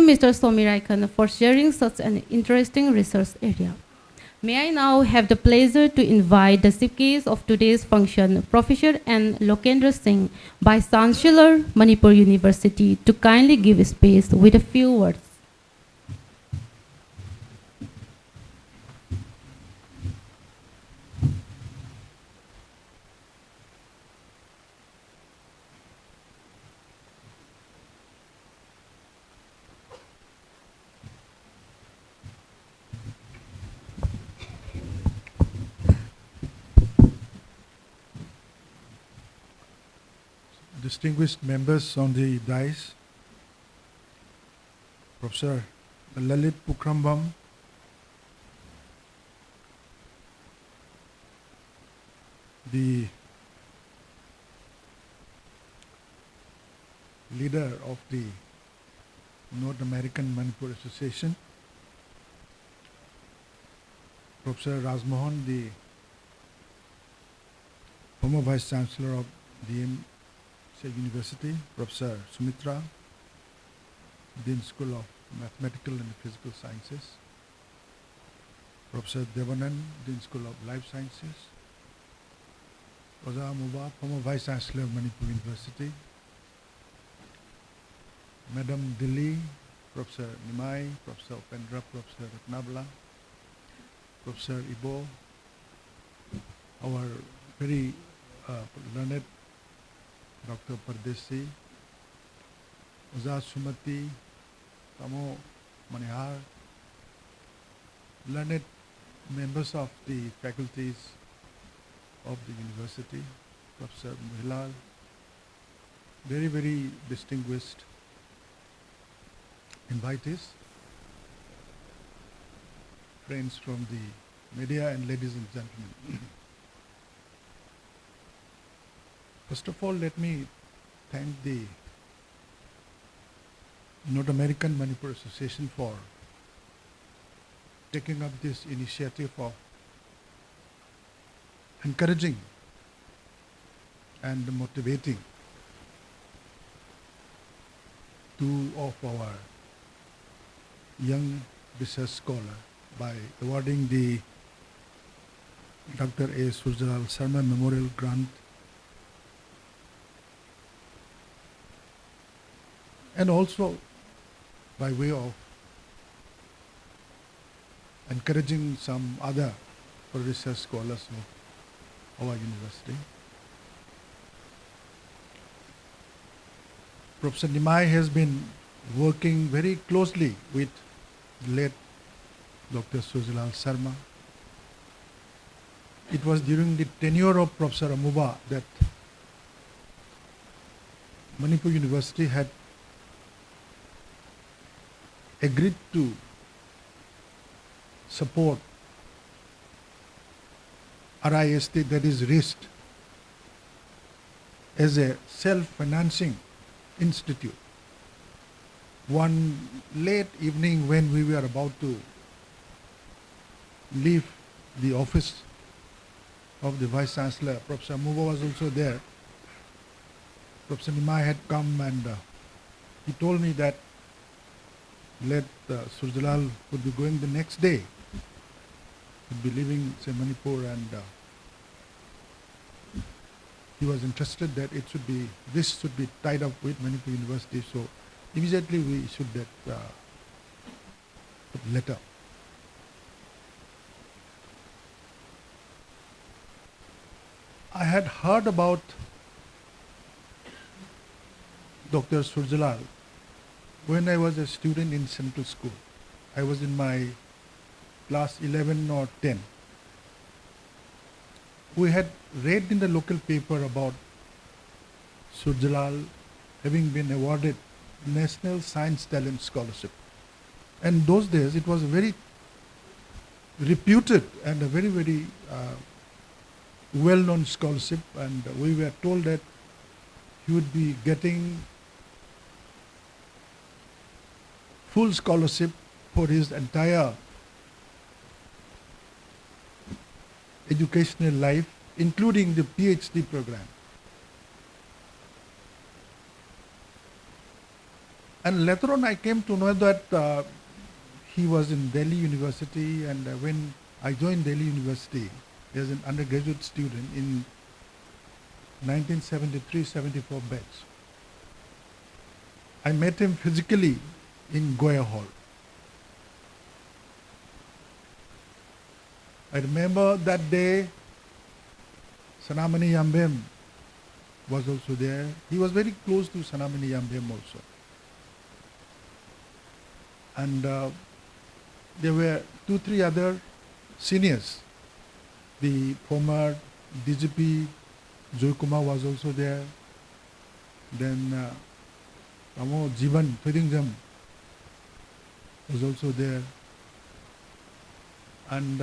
you, Mr. Somiraikan, for sharing such an interesting research area. May I now have the pleasure to invite the chief guest of today's function, Professor N. Lokendro Singh, Vice Chancellor, Manipur University, to kindly give space with a few words. Distinguished members on the dais, Professor Lalit Pukrambam, the leader of the North American Manipur Association, Professor Rajmohan, the former Vice Chancellor of DM University, Professor Sumitra, Dean School of Mathematical and Physical Sciences, Professor Devanand, Dean School of Life Sciences, Oza Muba, former Vice Chancellor of Manipur University, Madam Dilli, Professor Nimai, Professor Upendra, Professor Ratnabala, Professor Ibo, our very learned Dr. Pardesi, Oza Sumati, Tamo Manihar, learned members of the faculties of the university, Professor Muhilal, very, very distinguished invitees, friends from the media, and ladies and gentlemen. First of all, let me thank the North American Manipur Association for taking up this initiative of encouraging and motivating two of our young research scholars by awarding the Dr. A. Surjalal Sharma Memorial Grant and also by way of encouraging some other research scholars of our university. Professor Nimai has been working very closely with the late Dr. Surjalal Sharma. It was during the tenure of Professor Amuba that Manipur University had agreed to support RIST, that is RIST, as a self-financing institute. One late evening when we were about to leave the office of the Vice Chancellor, Professor Amuba was also there. Professor Nimai had come and he told me that Surjalal would be going the next day. He'd be leaving, say, Manipur, and he was interested that this should be tied up with Manipur University. So immediately we issued that letter. I had heard about Dr. Surjalal when I was a student in Central School. I was in my class 11 or 10. We had read in the local paper about Surjalal having been awarded National Science Talent Scholarship. And those days it was a very reputed and a very, very well-known scholarship, and we were told that he would be getting full scholarship for his entire educational life, including the PhD program. And later on I came to know that he was in Delhi University, and when I joined Delhi University as an undergraduate student in 1973-74 batch, I met him physically in Goya Hall. I remember that day Sanamani Yambem was also there. He was very close to Sanamani Yambem also. And there were 2-3 other seniors. The former DGP Joy Kumar was also there. Then Amo Jivan Thedingjam was also there. And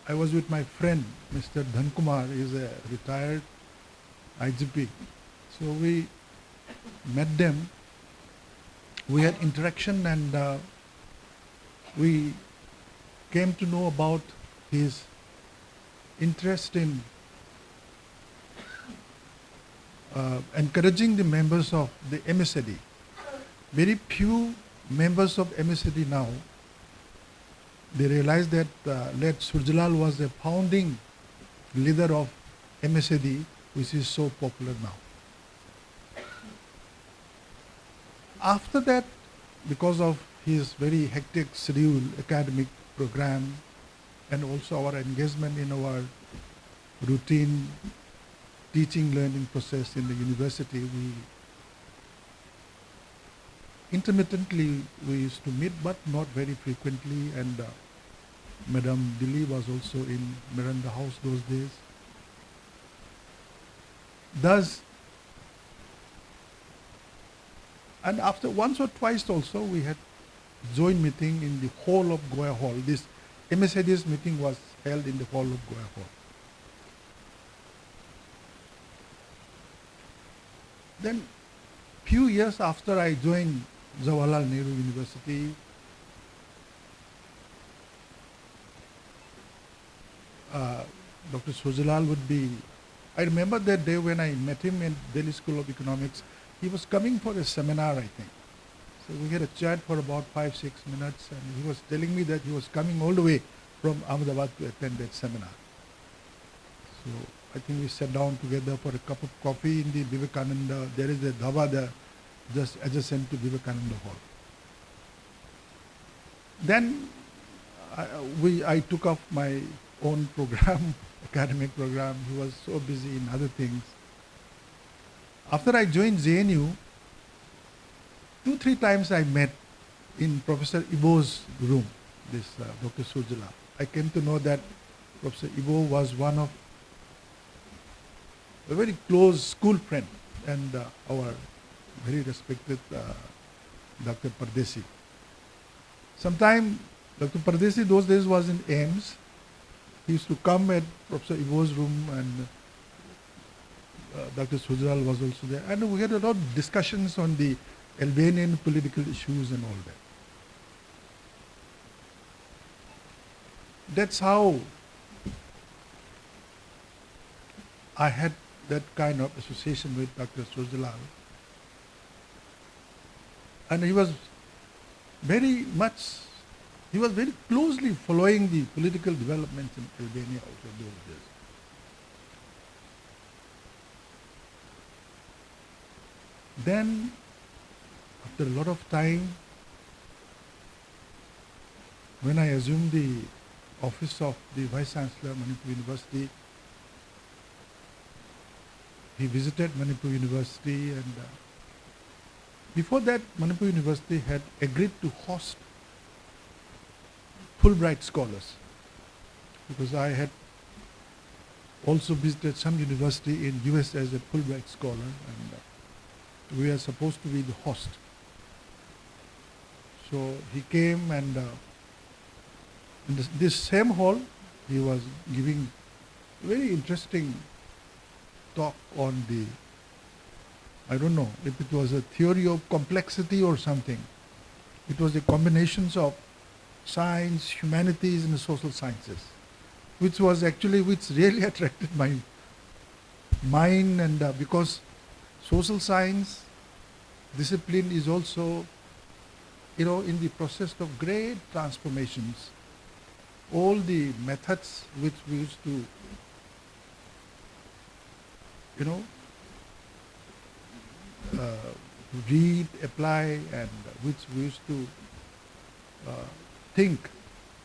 I was with my friend, Mr. Dhankumar. He is a retired IGP. So we met them. We had interaction, and we came to know about his interest in encouraging the members of the MSAD. Very few members of MSAD now, they realized that late Surjalal was the founding leader of MSAD, which is so popular now. After that, because of his very hectic schedule, academic program, and also our engagement in our routine teaching learning process in the university, we intermittently we used to meet, but not very frequently. And Madam Dilli was also in Miranda House those days. Thus, and after once or twice also we had joint meeting in the hall of Goya Hall. This MSAD's meeting was held in the hall of Goya Hall. Then few years after I joined Jawaharlal Nehru University, Dr. Surjalal would be, I remember that day when I met him in Delhi School of Economics. He was coming for a seminar, I think. So we had a chat for about 5-6 minutes, and he was telling me that he was coming all the way from Ahmedabad to attend that seminar. So I think we sat down together for a cup of coffee in the Vivekananda. There is a dhaba there, just adjacent to Vivekananda Hall. Then I took up my own program, academic program. He was so busy in other things. After I joined JNU, 2-3 times I met in Professor Ibo's room, this Dr. Surjalal. I came to know that Professor Ibo was one of a very close school friend, and our very respected Dr. Pardesi. Sometime Dr. Pardesi those days was in AIMS. He used to come at Professor Ibo's room, and Dr. Surjalal was also there. And we had a lot of discussions on the Albanian political issues and all that. That's how I had that kind of association with Dr. Surjalal. And he was very closely following the political developments in Albania also those days. Then, after a lot of time, when I assumed the office of the Vice Chancellor, Manipur University, he visited Manipur University, and before that, Manipur University had agreed to host Fulbright scholars, because I had also visited some university in US as a Fulbright scholar, and we are supposed to be the host. So he came, and in this same hall, he was giving very interesting talk on the, I don't know if it was a theory of complexity or something. It was the combinations of science, humanities, and social sciences, which really attracted my mind, and because social science discipline is also, in the process of great transformations. All the methods which we used to, you know, read, apply, and which we used to think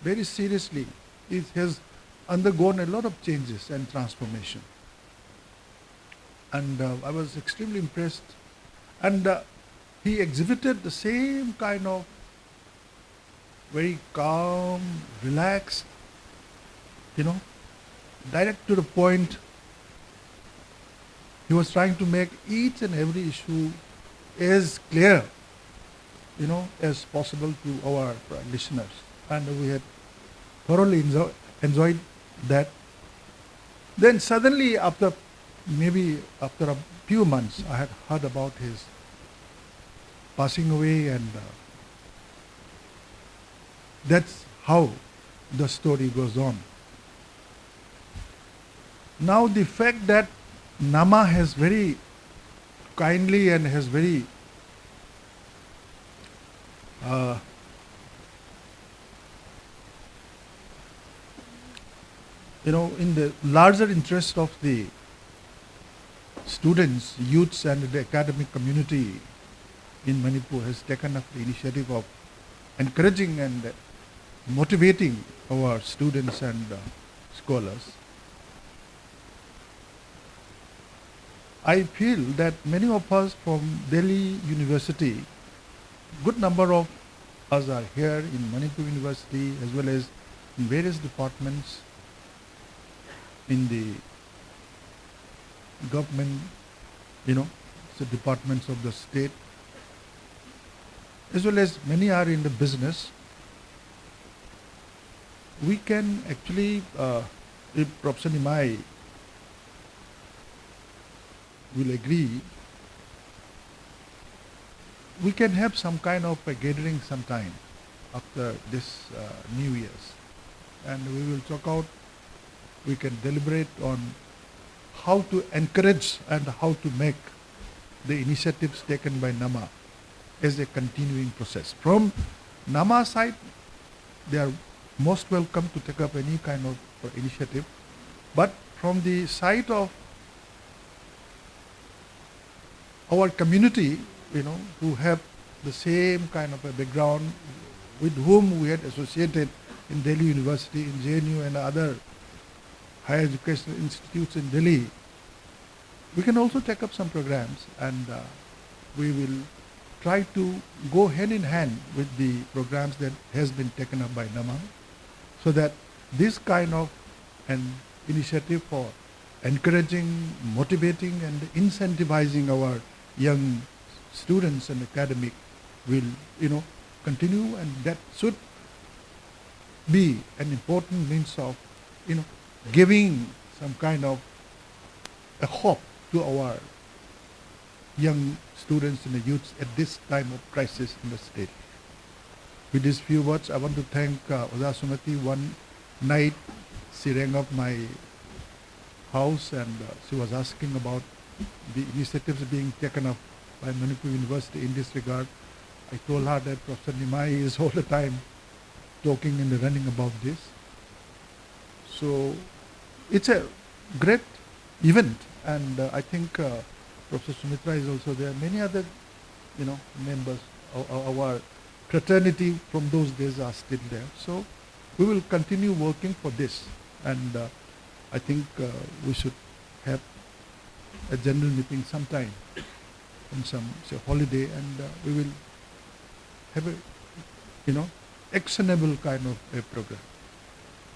very seriously, it has undergone a lot of changes and transformation. And I was extremely impressed. And he exhibited the same kind of very calm, relaxed, direct to the point. He was trying to make each and every issue as clear, as possible to our listeners. And we had thoroughly enjoyed that. Then suddenly, after a few months, I had heard about his passing away, and that's how the story goes on. Now, the fact that Nama has very kindly and has very in the larger interest of the students, youths, and the academic community in Manipur, has taken up the initiative of encouraging and motivating our students and scholars. I feel that many of us from Delhi University, good number of us are here in Manipur University as well as in various departments in the government, the departments of the state, as well as many are in the business. We can actually, if Professor Nimai will agree, we can have some kind of a gathering sometime after this New Year's, and we will talk out, we can deliberate on how to encourage and how to make the initiatives taken by Nama as a continuing process. From Nama side, they are most welcome to take up any kind of initiative, but from the side of our community, who have the same kind of a background, with whom we had associated in Delhi University, in JNU and other higher educational institutes in Delhi, we can also take up some programs, and we will try to go hand in hand with the programs that has been taken up by Nama, so that this kind of an initiative for encouraging, motivating, and incentivizing our young students and academic will, continue, and that should be an important means of, giving some kind of a hope to our young students and the youths at this time of crisis in the state. With these few words, I want to thank Oda Sumati. One night, she rang up my house, and she was asking about the initiatives being taken up by Manipur University in this regard. I told her that Professor Nimai is all the time talking and running about this. So it's a great event, and I think Professor Sumitra is also there. Many other, members of our fraternity from those days are still there. So we will continue working for this, and I think we should have a general meeting sometime on some holiday, and we will have a actionable kind of a program.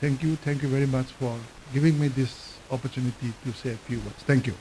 Thank you very much for giving me this opportunity to say a few words. Thank you.